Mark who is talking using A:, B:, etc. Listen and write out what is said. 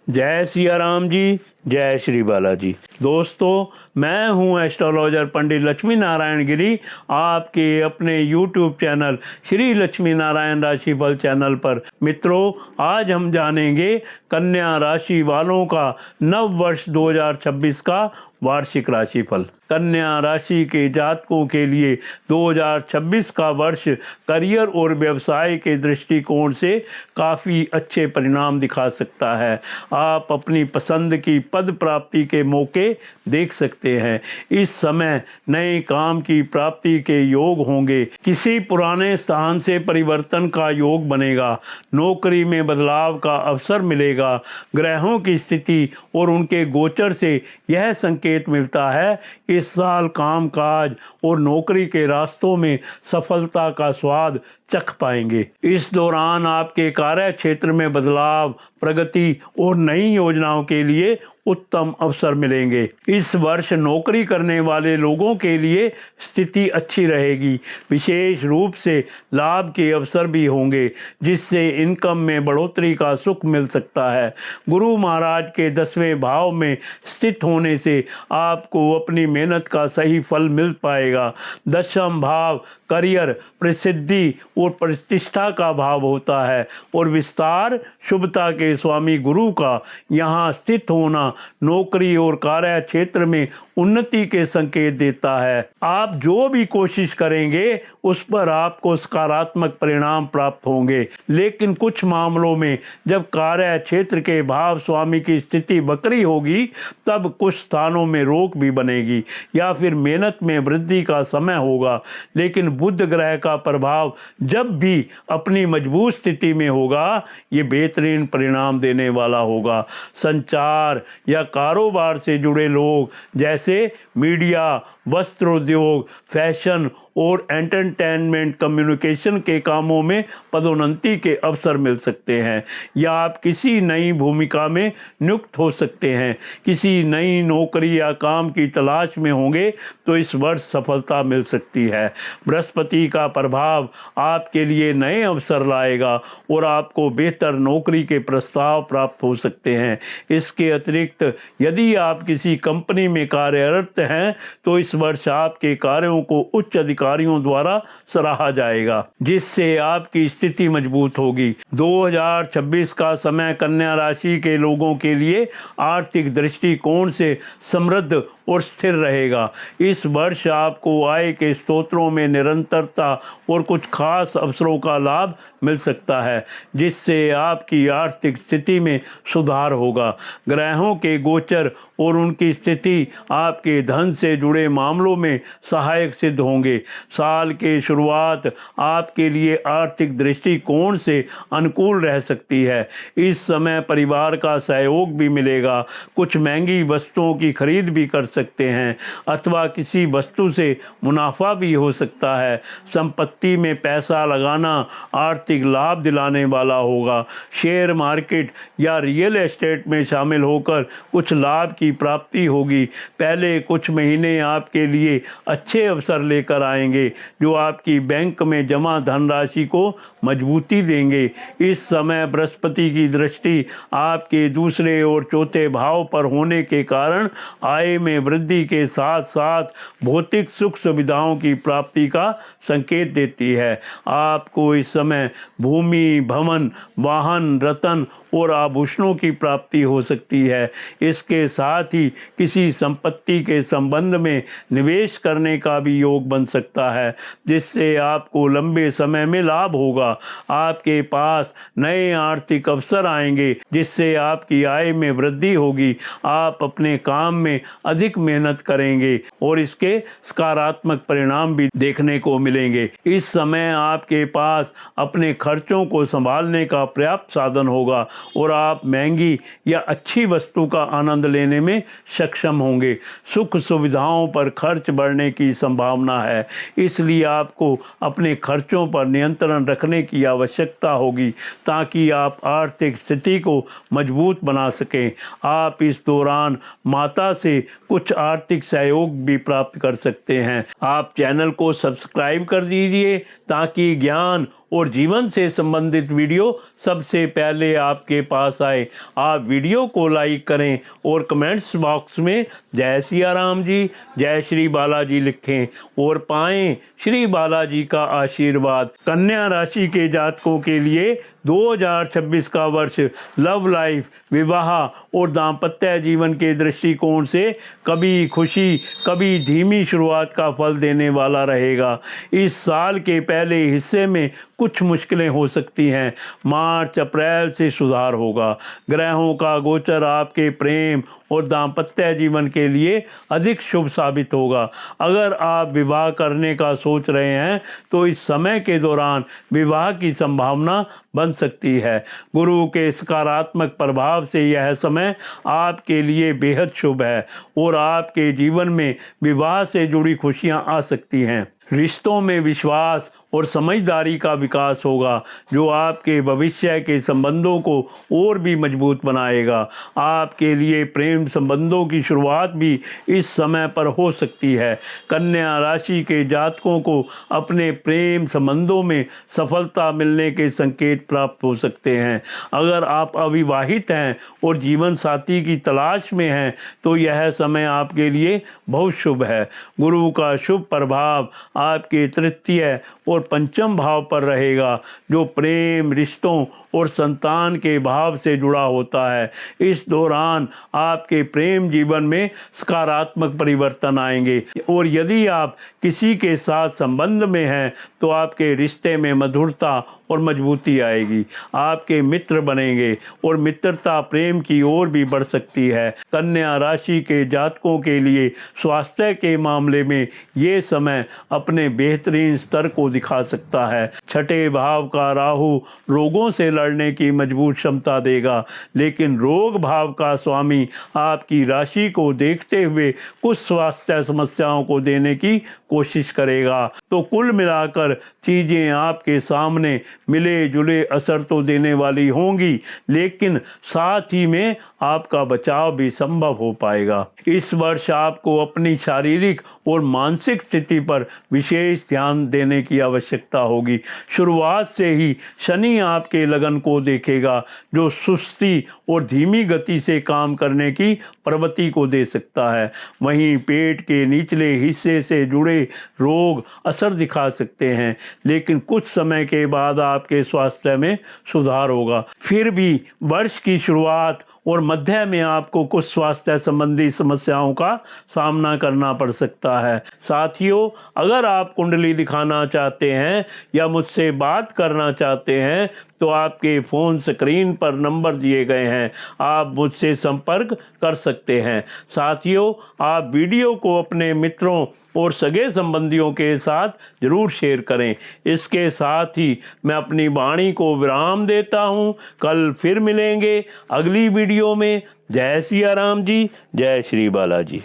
A: जय सिया राम जी, जय श्री बालाजी। दोस्तों, मैं हूं एस्ट्रोलॉजर पंडित लक्ष्मी नारायण गिरी, आपके अपने YouTube चैनल श्री लक्ष्मी नारायण राशिफल चैनल पर। मित्रों, आज हम जानेंगे कन्या राशि वालों का नव वर्ष 2026 का वार्षिक राशिफल। कन्या राशि के जातकों के लिए 2026 का वर्ष करियर और व्यवसाय के दृष्टिकोण से काफ़ी अच्छे परिणाम दिखा सकता है। आप अपनी पसंद की पद प्राप्ति के मौके देख सकते हैं। इस समय नए काम की प्राप्ति के योग होंगे। किसी पुराने स्थान से परिवर्तन का योग बनेगा। नौकरी में बदलाव का अवसर मिलेगा। ग्रहों की स्थिति और उनके गोचर से यह संकेत मिलता है कि इस साल काम काज और नौकरी के रास्तों में सफलता का स्वाद चख पाएंगे। इस दौरान आपके कार्य क्षेत्र में बदलाव, प्रगति और नई योजनाओं के लिए उत्तम अवसर मिलेंगे। इस वर्ष नौकरी करने वाले लोगों के लिए स्थिति अच्छी रहेगी। विशेष रूप से लाभ के अवसर भी होंगे, जिससे इनकम में बढ़ोतरी का सुख मिल सकता है। गुरु महाराज के 10वें भाव में स्थित होने से आपको अपनी मेहनत का सही फल मिल पाएगा। 10वां भाव करियर, प्रसिद्धि और प्रतिष्ठा का भाव होता है और विस्तार, शुभता के स्वामी गुरु का यहाँ स्थित होना नौकरी और कार्य क्षेत्र में उन्नति के संकेत देता है। आप जो भी कोशिश करेंगे उस पर आपको सकारात्मक परिणाम प्राप्त होंगे, लेकिन कुछ मामलों में जब कार्य क्षेत्र के भाव स्वामी की स्थिति वक्री होगी, तब कुछ स्थानों में रोक भी बनेगी या फिर मेहनत में वृद्धि का समय होगा। लेकिन बुध ग्रह का प्रभाव जब भी अपनी मजबूत स्थिति में होगा, ये बेहतरीन परिणाम देने वाला होगा। संचार या कारोबार से जुड़े लोग, जैसे मीडिया, वस्त्र उद्योग, फैशन और एंटरटेनमेंट कम्युनिकेशन के कामों में पदोन्नति के अवसर मिल सकते हैं, या आप किसी नई भूमिका में नियुक्त हो सकते हैं। किसी नई नौकरी या काम की तलाश में होंगे तो इस वर्ष सफलता मिल सकती है। बृहस्पति का प्रभाव आपके लिए नए अवसर लाएगा और आपको बेहतर नौकरी के प्रस्ताव प्राप्त हो सकते हैं। इसके अतिरिक्त यदि आप किसी कंपनी में कार्यरत हैं तो इस वर्ष आपके कार्यों को उच्च अधिकारियों द्वारा सराहा जाएगा, जिससे आपकी स्थिति मजबूत होगी। 2026 का समय कन्या राशि के लोगों के लिए आर्थिक दृष्टिकोण से समृद्ध और स्थिर रहेगा। इस वर्ष आपको आय के स्रोतों में निरंतरता और कुछ खास अवसरों का लाभ मिल सकता है, जिससे आपकी आर्थिक स्थिति में सुधार होगा। ग्रहों के गोचर और उनकी स्थिति आपके धन से जुड़े मामलों में सहायक सिद्ध होंगे। साल के शुरुआत आपके लिए आर्थिक दृष्टिकोण से अनुकूल रह सकती है। इस समय परिवार का सहयोग भी मिलेगा। कुछ महंगी वस्तुओं की खरीद भी कर सकते हैं अथवा किसी वस्तु से मुनाफा भी हो सकता है। संपत्ति में पैसा लगाना आर्थिक लाभ दिलाने वाला होगा। शेयर मार्केट या रियल एस्टेट में शामिल होकर कुछ लाभ की प्राप्ति होगी। पहले कुछ महीने आपके लिए अच्छे अवसर लेकर आएंगे, जो आपकी बैंक में जमा धनराशि को मजबूती देंगे। इस समय बृहस्पति की दृष्टि आपके दूसरे और चौथे भाव पर होने के कारण आय में वृद्धि के साथ साथ भौतिक सुख सुविधाओं की प्राप्ति का संकेत देती है। आपको इस समय भूमि, भवन, वाहन, रत्न और आभूषणों की प्राप्ति हो सकती है। इसके साथ ही किसी संपत्ति के संबंध में निवेश करने का भी योग बन सकता है, जिससे आपको लंबे समय में लाभ होगा। आपके पास नए आर्थिक अवसर आएंगे, जिससे आपकी आय में वृद्धि होगी। आप अपने काम में अधिक मेहनत करेंगे और इसके सकारात्मक परिणाम भी देखने को मिलेंगे। इस समय आपके पास अपने खर्चों को संभालने का पर्याप्त साधन होगा और आप महंगी या अच्छी वस्तु का आनंद लेने में सक्षम होंगे। सुख सुविधाओं पर खर्च बढ़ने की संभावना है, इसलिए आपको अपने खर्चों पर नियंत्रण रखने की आवश्यकता होगी, ताकि आप आर्थिक स्थिति को मजबूत बना सकें। आप इस दौरान माता से कुछ आर्थिक सहयोग भी प्राप्त कर सकते हैं। आप चैनल को सब्सक्राइब कर दीजिए, ताकि ज्ञान और जीवन से संबंधित वीडियो सबसे पहले आपके पास आए, आप वीडियो को लाइक करें और कमेंट्स बॉक्स में जय सिया राम जी, जय श्री बालाजी लिखें और पाएं श्री बालाजी का आशीर्वाद। कन्या राशि के जातकों के लिए 2026 का वर्ष लव लाइफ, विवाह और दाम्पत्य जीवन के दृष्टिकोण से कभी खुशी कभी धीमी शुरुआत का फल देने वाला रहेगा। इस साल के पहले हिस्से में कुछ मुश्किलें हो सकती हैं। मार्च अप्रैल से सुधार होगा। ग्रहों का गोचर आपके प्रेम और दाम्पत्य जीवन के लिए अधिक शुभ साबित होगा। अगर आप विवाह करने का सोच रहे हैं तो इस समय के दौरान विवाह की संभावना बन सकती है। गुरु के सकारात्मक प्रभाव से यह समय आपके लिए बेहद शुभ है और आपके जीवन में विवाह से जुड़ी खुशियां आ सकती हैं। रिश्तों में विश्वास और समझदारी का विकास होगा जो आपके भविष्य के संबंधों को और भी मजबूत बनाएगा। आपके लिए प्रेम संबंधों की शुरुआत भी इस समय पर हो सकती है। कन्या राशि के जातकों को अपने प्रेम संबंधों में सफलता मिलने के संकेत प्राप्त हो सकते हैं। अगर आप अविवाहित हैं और जीवन साथी की तलाश में हैं तो यह समय आपके लिए बहुत शुभ है। गुरु का शुभ प्रभाव आपके तृतीय और पंचम भाव पर रहेगा जो प्रेम, रिश्तों और संतान के भाव से जुड़ा होता है। इस दौरान आपके प्रेम जीवन में सकारात्मक परिवर्तन आएंगे और यदि आप किसी के साथ संबंध में हैं तो आपके रिश्ते में मधुरता और मजबूती आएगी। आपके मित्र बनेंगे और मित्रता प्रेम की ओर भी बढ़ सकती है। कन्या राशि के जातकों के लिए स्वास्थ्य के मामले में ये समय अपने बेहतरीन स्तर को दिखा सकता है। छठे भाव का राहु रोगों से लड़ने की मजबूत क्षमता देगा, लेकिन रोग भाव का स्वामी आपकी राशि को देखते हुए कुछ स्वास्थ्य समस्याओं को देने की कोशिश करेगा। तो कुल मिलाकर चीजें आपके सामने मिले जुले असर तो देने वाली होंगी, लेकिन साथ ही में आपका बचाव भी संभव हो पाएगा। इस वर्ष आपको अपनी शारीरिक और मानसिक स्थिति पर विशेष ध्यान देने की आवश्यकता होगी। शुरुआत से ही शनि आपके लगन को देखेगा जो सुस्ती और धीमी गति से काम करने की प्रवृत्ति को दे सकता है। वहीं पेट के निचले हिस्से से जुड़े रोग असर दिखा सकते हैं, लेकिन कुछ समय के बाद आपके स्वास्थ्य में सुधार होगा। फिर भी वर्ष की शुरुआत और मध्य में आपको कुछ स्वास्थ्य संबंधी समस्याओं का सामना करना पड़ सकता है। साथियों, अगर आप कुंडली दिखाना चाहते हैं या मुझसे बात करना चाहते हैं तो आपके फ़ोन स्क्रीन पर नंबर दिए गए हैं, आप मुझसे संपर्क कर सकते हैं। साथियों, आप वीडियो को अपने मित्रों और सगे संबंधियों के साथ जरूर शेयर करें। इसके साथ ही मैं अपनी वाणी को विराम देता हूं। कल फिर मिलेंगे अगली वीडियो में। जय सिया राम जी, जय श्री बालाजी।